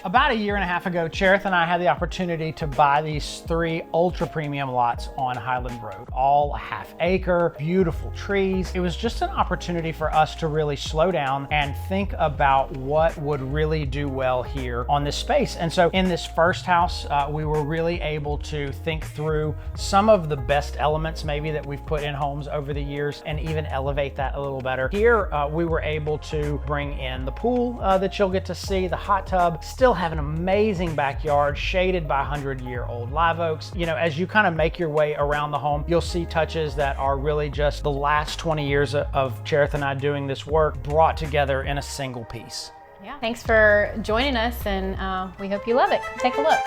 About a year and a half ago, Cherith and I had the opportunity to buy these 3 ultra premium lots on Highland Road, all a half acre, beautiful trees. It was just an opportunity for us to really slow down and think about what would really do well here on this space. And so in this first house, we were really able to think through some of the best elements maybe that we've put in homes over the years and even elevate that a little better. Here, we were able to bring in the pool that you'll get to see, the hot tub, still have an amazing backyard shaded by 100-year-old live oaks. You know, as you kind of make your way around the home, you'll see touches that are really just the last 20 years of Cherith and I doing this work brought together in a single piece. Yeah, thanks for joining us, and we hope you love it. Take a look.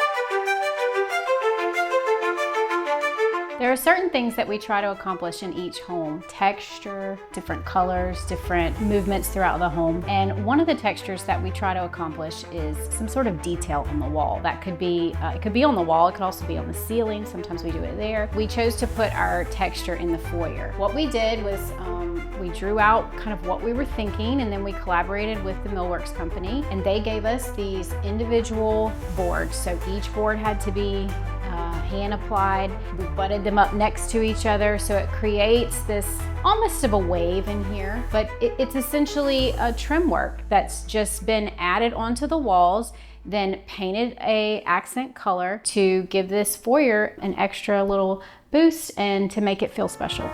There are certain things that we try to accomplish in each home. Texture, different colors, different movements throughout the home. And one of the textures that we try to accomplish is some sort of detail on the wall. That could be, it could be on the wall, it could also be on the ceiling. Sometimes we do it there. We chose to put our texture in the foyer. What we did was we drew out kind of what we were thinking, and then we collaborated with the Millworks company, and they gave us these individual boards. So each board had to be hand applied. We butted them up next to each other, so it creates this almost of a wave in here, but it's essentially a trim work that's just been added onto the walls, then painted a accent color to give this foyer an extra little boost and to make it feel special.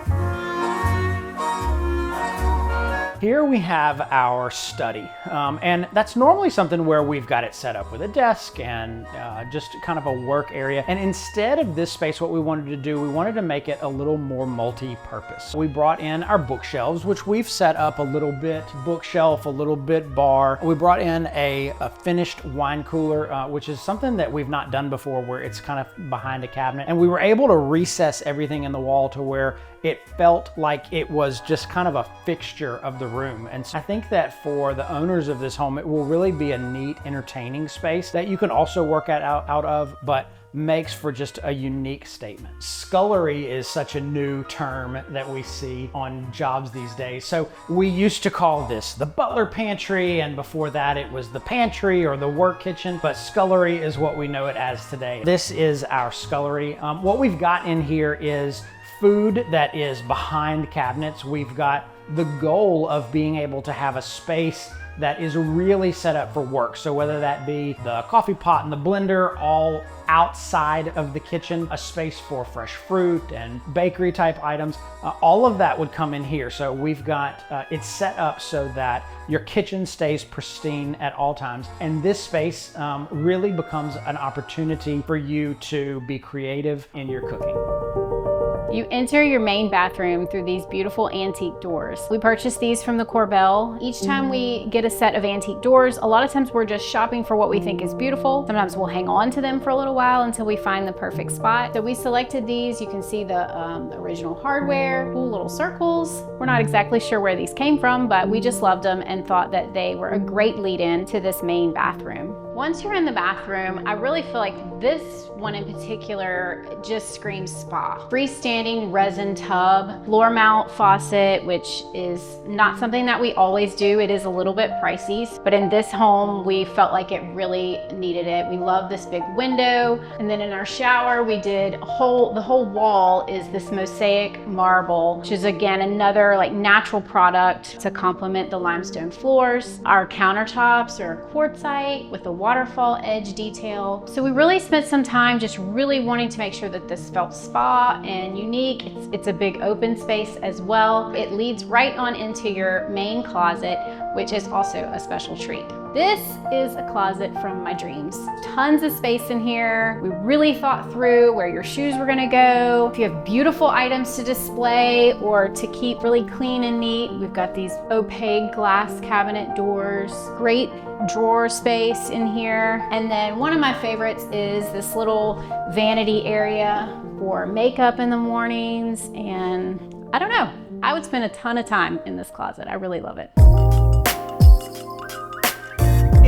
Here we have our study, and that's normally something where we've got it set up with a desk and just kind of a work area. And instead of this space, what we wanted to do, we wanted to make it a little more multi-purpose. We brought in our bookshelves, which we've set up a little bit bookshelf, a little bit bar. We brought in a finished wine cooler, which is something that we've not done before, where it's kind of behind a cabinet. And we were able to recess everything in the wall to where it felt like it was just kind of a fixture of the room. And so I think that for the owners of this home, it will really be a neat, entertaining space that you can also work out of, but makes for just a unique statement. Scullery is such a new term that we see on jobs these days. So we used to call this the butler pantry, and before that it was the pantry or the work kitchen, but scullery is what we know it as today. This is our scullery. What we've got in here is food that is behind cabinets. We've got the goal of being able to have a space that is really set up for work. So whether that be the coffee pot and the blender all outside of the kitchen, a space for fresh fruit and bakery type items, all of that would come in here. So we've got it set up so that your kitchen stays pristine at all times. And this space really becomes an opportunity for you to be creative in your cooking. You enter your main bathroom through these beautiful antique doors. We purchased these from the Corbell. Each time we get a set of antique doors, a lot of times we're just shopping for what we think is beautiful. Sometimes we'll hang on to them for a little while until we find the perfect spot. So we selected these. You can see the original hardware, cool little circles. We're not exactly sure where these came from, but we just loved them and thought that they were a great lead-in to this main bathroom. Once you're in the bathroom, I really feel like this one in particular just screams spa. Freestanding resin tub, floor mount faucet, which is not something that we always do. It is a little bit pricey, but in this home, we felt like it really needed it. We love this big window. And then in our shower, we did the whole wall is this mosaic marble, which is again, another like natural product to complement the limestone floors. Our countertops are quartzite with a waterfall edge detail. So we really spent some time just really wanting to make sure that this felt spa and unique. It's a big open space as well. It leads right on into your main closet, which is also a special treat. This is a closet from my dreams. Tons of space in here. We really thought through where your shoes were gonna go. If you have beautiful items to display or to keep really clean and neat, we've got these opaque glass cabinet doors. Great drawer space in here. And then one of my favorites is this little vanity area for makeup in the mornings. And I don't know, I would spend a ton of time in this closet. I really love it.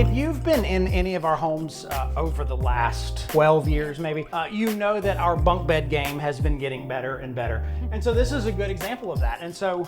If you've been in any of our homes over the last 12 years maybe, you know that our bunk bed game has been getting better and better. And so this is a good example of that. And so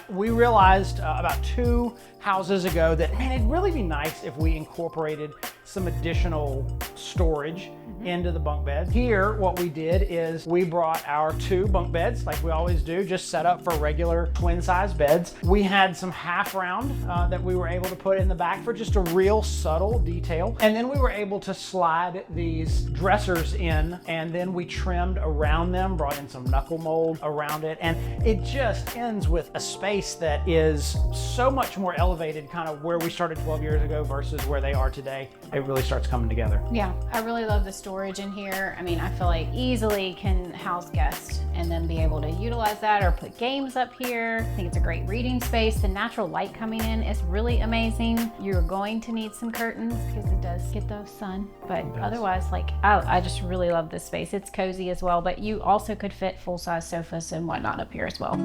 we realized about 2 houses ago that, man, it'd really be nice if we incorporated some additional storage into the bunk beds. Here, what we did is we brought our 2 bunk beds, like we always do, just set up for regular twin size beds. We had some half round that we were able to put in the back for just a real subtle detail. And then we were able to slide these dressers in, and then we trimmed around them, brought in some knuckle mold around it. And it just ends with a space that is so much more elevated, kind of where we started 12 years ago versus where they are today. It really starts coming together. Yeah, I really love the storage in here. I mean, I feel like easily can house guests and then be able to utilize that or put games up here. I think it's a great reading space. The natural light coming in is really amazing. You're going to need some curtains because it does get the sun, but otherwise, like, I just really love this space. It's cozy as well, but you also could fit full-size sofas and whatnot up here as well.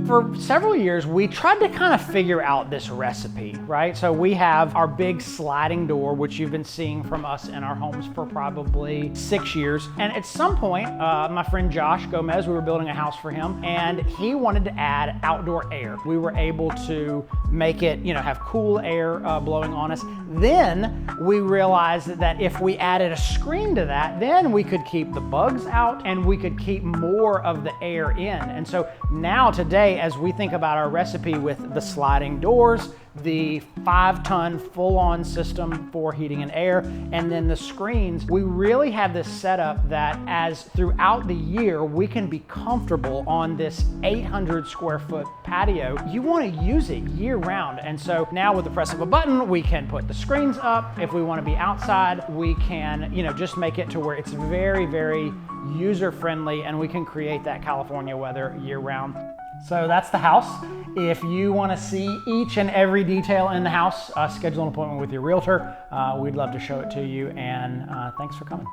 For several years, we tried to kind of figure out this recipe, right? So we have our big sliding door, which you've been seeing from us in our homes for probably 6 years. And at some point, my friend Josh Gomez, we were building a house for him, and he wanted to add outdoor air. We were able to make it, have cool air blowing on us. Then we realized that if we added a screen to that, then we could keep the bugs out and we could keep more of the air in. And so now today, as we think about our recipe with the sliding doors, the 5-ton full-on system for heating and air, and then the screens, we really have this setup that as throughout the year, we can be comfortable on this 800 square foot patio. You want to use it year round. And so now with the press of a button, we can put the screens up. If we want to be outside, we can, just make it to where it's very, very user-friendly, and we can create that California weather year round. So that's the house. If you want to see each and every detail in the house, schedule an appointment with your realtor. We'd love to show it to you, and thanks for coming.